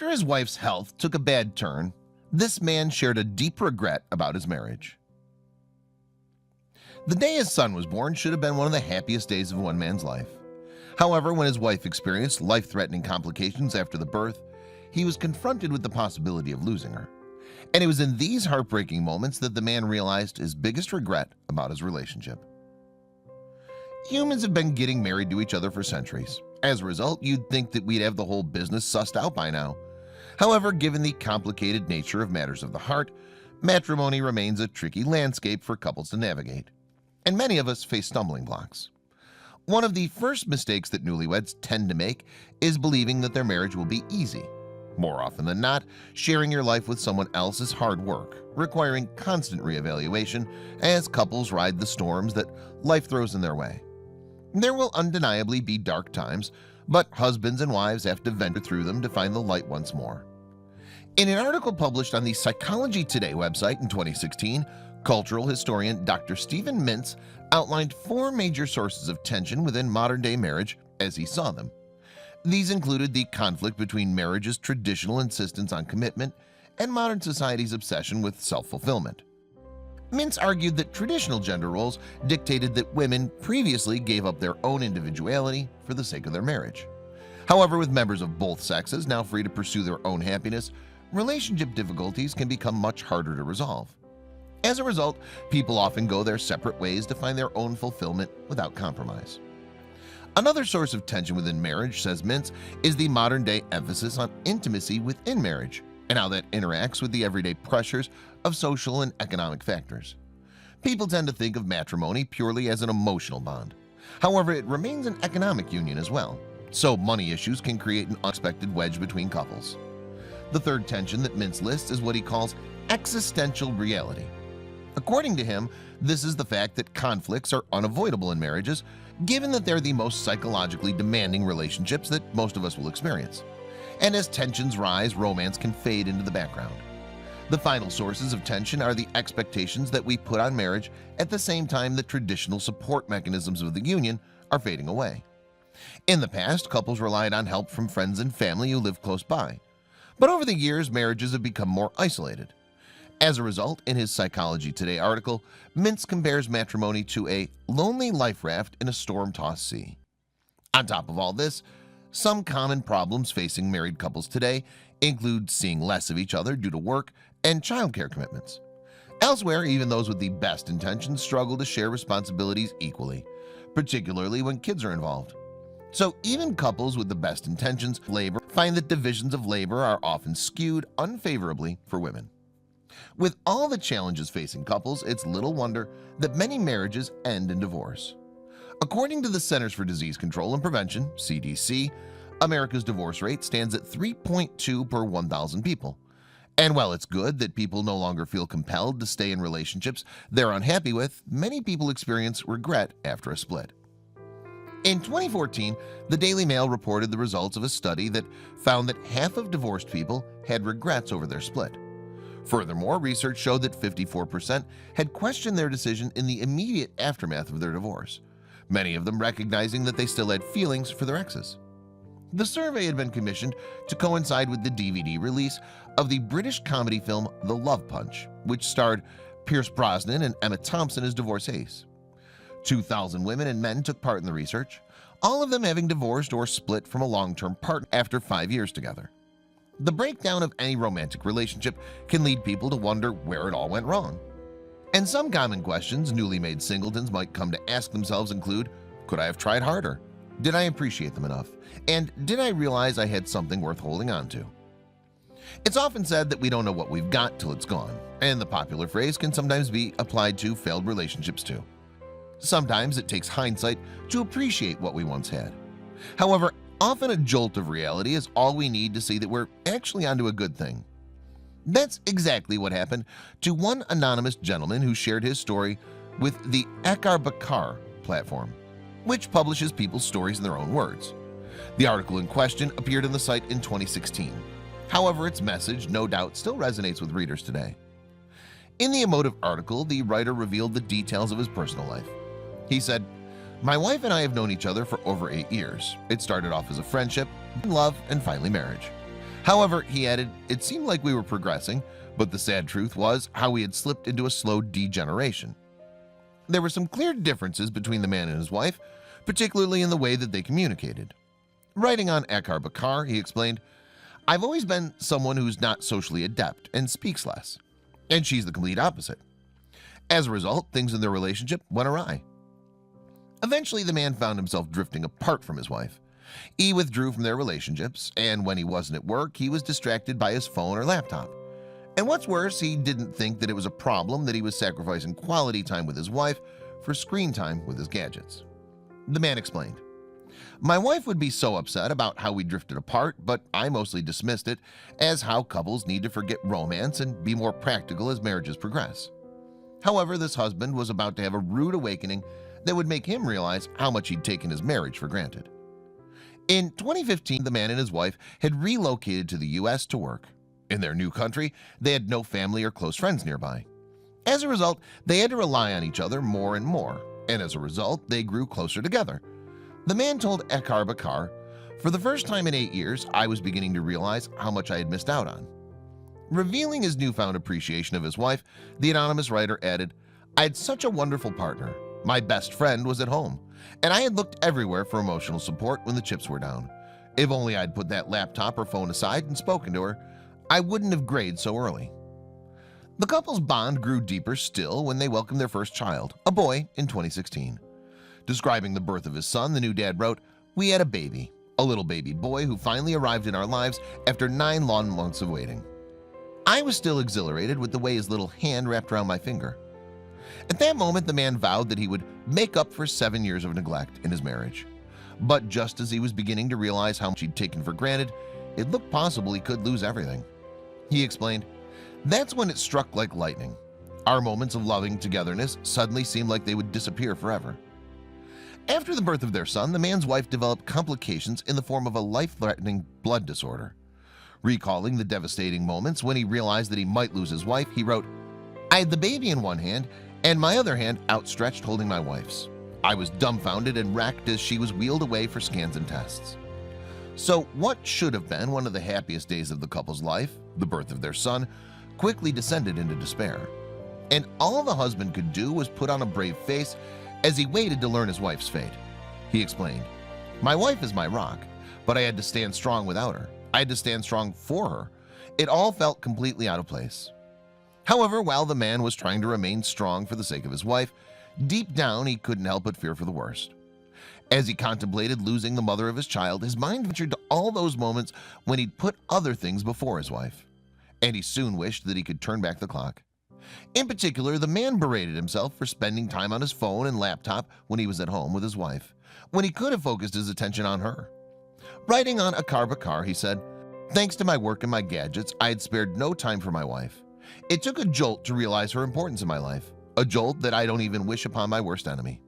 After his wife's health took a bad turn, this man shared a deep regret about his marriage. The day his son was born should have been one of the happiest days of one man's life. However, when his wife experienced life-threatening complications after the birth, he was confronted with the possibility of losing her. And it was in these heartbreaking moments that the man realized his biggest regret about his relationship. Humans have been getting married to each other for centuries. As a result, you'd think that we'd have the whole business sussed out by now. However, given the complicated nature of matters of the heart, matrimony remains a tricky landscape for couples to navigate. And many of us face stumbling blocks. One of the first mistakes that newlyweds tend to make is believing that their marriage will be easy. More often than not, sharing your life with someone else is hard work, requiring constant reevaluation as couples ride the storms that life throws in their way. There will undeniably be dark times, but husbands and wives have to venture through them to find the light once more. In an article published on the Psychology Today website in 2016, cultural historian Dr. Stephen Mintz outlined 4 major sources of tension within modern-day marriage as he saw them. These included the conflict between marriage's traditional insistence on commitment and modern society's obsession with self-fulfillment. Mintz argued that traditional gender roles dictated that women previously gave up their own individuality for the sake of their marriage. However, with members of both sexes now free to pursue their own happiness, relationship difficulties can become much harder to resolve. As a result, people often go their separate ways to find their own fulfillment without compromise. Another source of tension within marriage, says Mintz, is the modern-day emphasis on intimacy within marriage and how that interacts with the everyday pressures of social and economic factors. People tend to think of matrimony purely as an emotional bond. However, it remains an economic union as well, so money issues can create an unexpected wedge between couples. The third tension that Mintz lists is what he calls existential reality. According to him, this is the fact that conflicts are unavoidable in marriages, given that they're the most psychologically demanding relationships that most of us will experience. And as tensions rise, romance can fade into the background. The final sources of tension are the expectations that we put on marriage at the same time that traditional support mechanisms of the union are fading away. In the past, couples relied on help from friends and family who lived close by. But over the years, marriages have become more isolated. As a result, in his Psychology Today article, Mintz compares matrimony to a lonely life raft in a storm-tossed sea. On top of all this, some common problems facing married couples today include seeing less of each other due to work and childcare commitments. Elsewhere, even those with the best intentions struggle to share responsibilities equally, particularly when kids are involved. So even couples with the best intentions of labor find that divisions of labor are often skewed unfavorably for women. With all the challenges facing couples, it's little wonder that many marriages end in divorce. According to the Centers for Disease Control and Prevention, CDC, America's divorce rate stands at 3.2 per 1,000 people. And while it's good that people no longer feel compelled to stay in relationships they're unhappy with, many people experience regret after a split. In 2014, the Daily Mail reported the results of a study that found that half of divorced people had regrets over their split. Furthermore, research showed that 54% had questioned their decision in the immediate aftermath of their divorce, many of them recognizing that they still had feelings for their exes. The survey had been commissioned to coincide with the DVD release of the British comedy film The Love Punch, which starred Pierce Brosnan and Emma Thompson as divorcees. 2,000 women and men took part in the research, all of them having divorced or split from a long-term partner after 5 years together. The breakdown of any romantic relationship can lead people to wonder where it all went wrong. And some common questions newly made singletons might come to ask themselves include, could I have tried harder? Did I appreciate them enough? And did I realize I had something worth holding on to? It's often said that we don't know what we've got till it's gone, and the popular phrase can sometimes be applied to failed relationships too. Sometimes it takes hindsight to appreciate what we once had. However, often a jolt of reality is all we need to see that we're actually onto a good thing. That's exactly what happened to one anonymous gentleman who shared his story with the Akar Bakar platform, which publishes people's stories in their own words. The article in question appeared on the site in 2016. However, its message no doubt still resonates with readers today. In the emotive article, the writer revealed the details of his personal life. He said, "My wife and I have known each other for over 8 years. It started off as a friendship, love, and finally marriage. However, he added, it seemed like we were progressing, but the sad truth was how we had slipped into a slow degeneration. There were some clear differences between the man and his wife, particularly in the way that they communicated. Writing on Akar Bakar, he explained, I've always been someone who's not socially adept and speaks less, and she's the complete opposite. As a result, things in their relationship went awry. Eventually, the man found himself drifting apart from his wife. He withdrew from their relationships, and when he wasn't at work, he was distracted by his phone or laptop. And what's worse, he didn't think that it was a problem that he was sacrificing quality time with his wife for screen time with his gadgets. The man explained, my wife would be so upset about how we drifted apart, but I mostly dismissed it as how couples need to forget romance and be more practical as marriages progress. However, this husband was about to have a rude awakening that would make him realize how much he'd taken his marriage for granted. In 2015, the man and his wife had relocated to the US to work. In their new country, they had no family or close friends nearby. As a result, they had to rely on each other more and more, and as a result, they grew closer together. The man told Akar Bakar, for the first time in 8 years, I was beginning to realize how much I had missed out on. Revealing his newfound appreciation of his wife, the anonymous writer added, I had such a wonderful partner. My best friend was at home, and I had looked everywhere for emotional support when the chips were down. If only I'd put that laptop or phone aside and spoken to her, I wouldn't have grayed so early. The couple's bond grew deeper still when they welcomed their first child, a boy, in 2016. Describing the birth of his son, the new dad wrote, we had a little baby boy who finally arrived in our lives after 9 long months of waiting. I was still exhilarated with the way his little hand wrapped around my finger. At that moment, the man vowed that he would make up for 7 years of neglect in his marriage. But just as he was beginning to realize how much he'd taken for granted, it looked possible he could lose everything. He explained, that's when it struck like lightning. Our moments of loving togetherness suddenly seemed like they would disappear forever. After the birth of their son, the man's wife developed complications in the form of a life-threatening blood disorder. Recalling the devastating moments when he realized that he might lose his wife, he wrote, I had the baby in one hand and my other hand outstretched holding my wife's. I was dumbfounded and racked as she was wheeled away for scans and tests. So what should have been one of the happiest days of the couple's life, the birth of their son, quickly descended into despair. And all the husband could do was put on a brave face as he waited to learn his wife's fate. He explained, my wife is my rock, but I had to stand strong without her. I had to stand strong for her. It all felt completely out of place. However, while the man was trying to remain strong for the sake of his wife, deep down he couldn't help but fear for the worst. As he contemplated losing the mother of his child, his mind ventured to all those moments when he'd put other things before his wife, and he soon wished that he could turn back the clock. In particular, the man berated himself for spending time on his phone and laptop when he was at home with his wife, when he could have focused his attention on her. Writing on Akar Bakar, he said, thanks to my work and my gadgets, I had spared no time for my wife. It took a jolt to realize her importance in my life, a jolt that I don't even wish upon my worst enemy.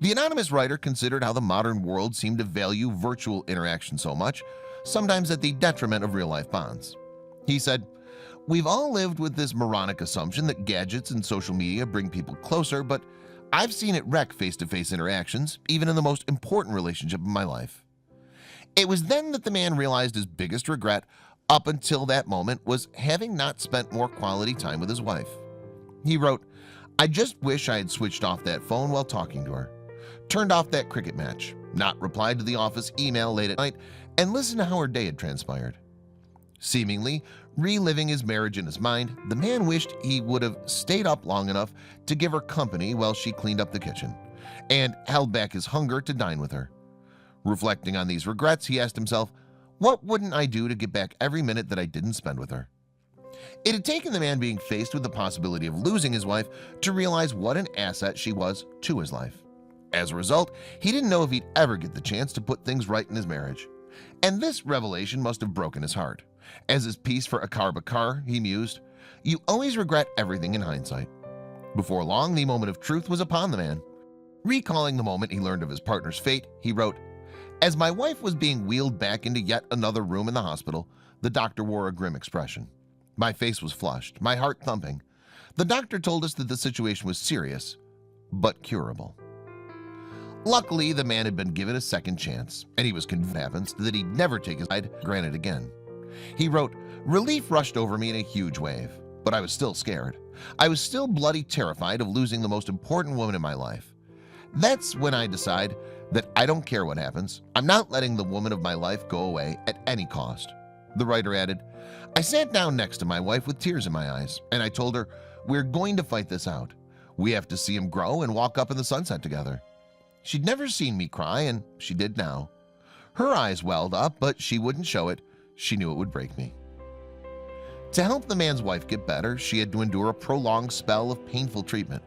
The anonymous writer considered how the modern world seemed to value virtual interaction so much, sometimes at the detriment of real-life bonds. He said, we've all lived with this moronic assumption that gadgets and social media bring people closer, but I've seen it wreck face-to-face interactions, even in the most important relationship of my life. It was then that the man realized his biggest regret up until that moment was having not spent more quality time with his wife. He wrote, I just wish I had switched off that phone while talking to her, turned off that cricket match, not replied to the office email late at night, and listened to how her day had transpired. Seemingly reliving his marriage in his mind, the man wished he would have stayed up long enough to give her company while she cleaned up the kitchen, and held back his hunger to dine with her. Reflecting on these regrets, he asked himself, what wouldn't I do to get back every minute that I didn't spend with her? It had taken the man being faced with the possibility of losing his wife to realize what an asset she was to his life. As a result, he didn't know if he'd ever get the chance to put things right in his marriage. And this revelation must have broken his heart. As his piece for Akar Bakar, he mused, you always regret everything in hindsight. Before long, the moment of truth was upon the man. Recalling the moment he learned of his partner's fate, he wrote, as my wife was being wheeled back into yet another room in the hospital, the doctor wore a grim expression. My face was flushed, my heart thumping. The doctor told us that the situation was serious, but curable. Luckily, the man had been given a second chance, and he was convinced that he'd never take his side granted again. He wrote, "Relief rushed over me in a huge wave, but I was still scared. I was still bloody terrified of losing the most important woman in my life. That's when I decide that I don't care what happens. I'm not letting the woman of my life go away at any cost." The writer added, "I sat down next to my wife with tears in my eyes, and I told her, we're going to fight this out. We have to see him grow and walk up in the sunset together." She'd never seen me cry, and she did now. Her eyes welled up, but she wouldn't show it. She knew it would break me. To help the man's wife get better, she had to endure a prolonged spell of painful treatment.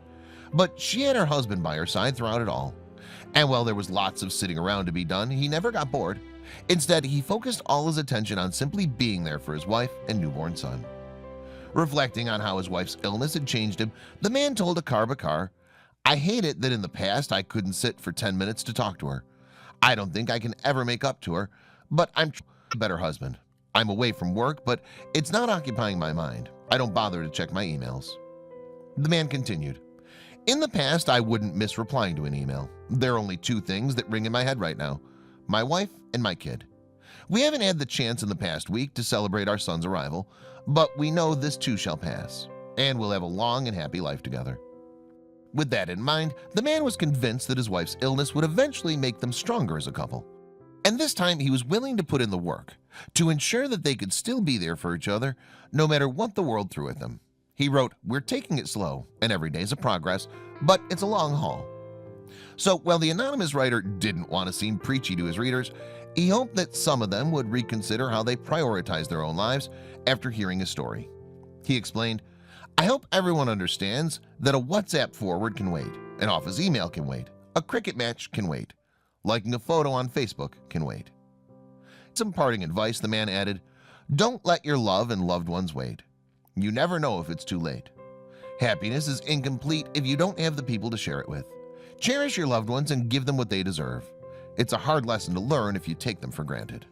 But she had her husband by her side throughout it all. And while there was lots of sitting around to be done, he never got bored. Instead, he focused all his attention on simply being there for his wife and newborn son. Reflecting on how his wife's illness had changed him, the man told Akar Bakar, "I hate it that in the past I couldn't sit for 10 minutes to talk to her. I don't think I can ever make up to her, but I'm a better husband. I'm away from work, but it's not occupying my mind. I don't bother to check my emails." The man continued, "In the past, I wouldn't miss replying to an email. There are only two things that ring in my head right now: my wife and my kid. We haven't had the chance in the past week to celebrate our son's arrival, but we know this too shall pass, and we'll have a long and happy life together." With that in mind, the man was convinced that his wife's illness would eventually make them stronger as a couple. And this time he was willing to put in the work to ensure that they could still be there for each other no matter what the world threw at them. He wrote, "We're taking it slow, and every day's a progress, but it's a long haul." So while the anonymous writer didn't want to seem preachy to his readers, he hoped that some of them would reconsider how they prioritize their own lives after hearing his story. He explained, "I hope everyone understands that a WhatsApp forward can wait, an office email can wait, a cricket match can wait, liking a photo on Facebook can wait." Some parting advice, the man added, "Don't let your love and loved ones wait. You never know if it's too late. Happiness is incomplete if you don't have the people to share it with. Cherish your loved ones and give them what they deserve. It's a hard lesson to learn if you take them for granted."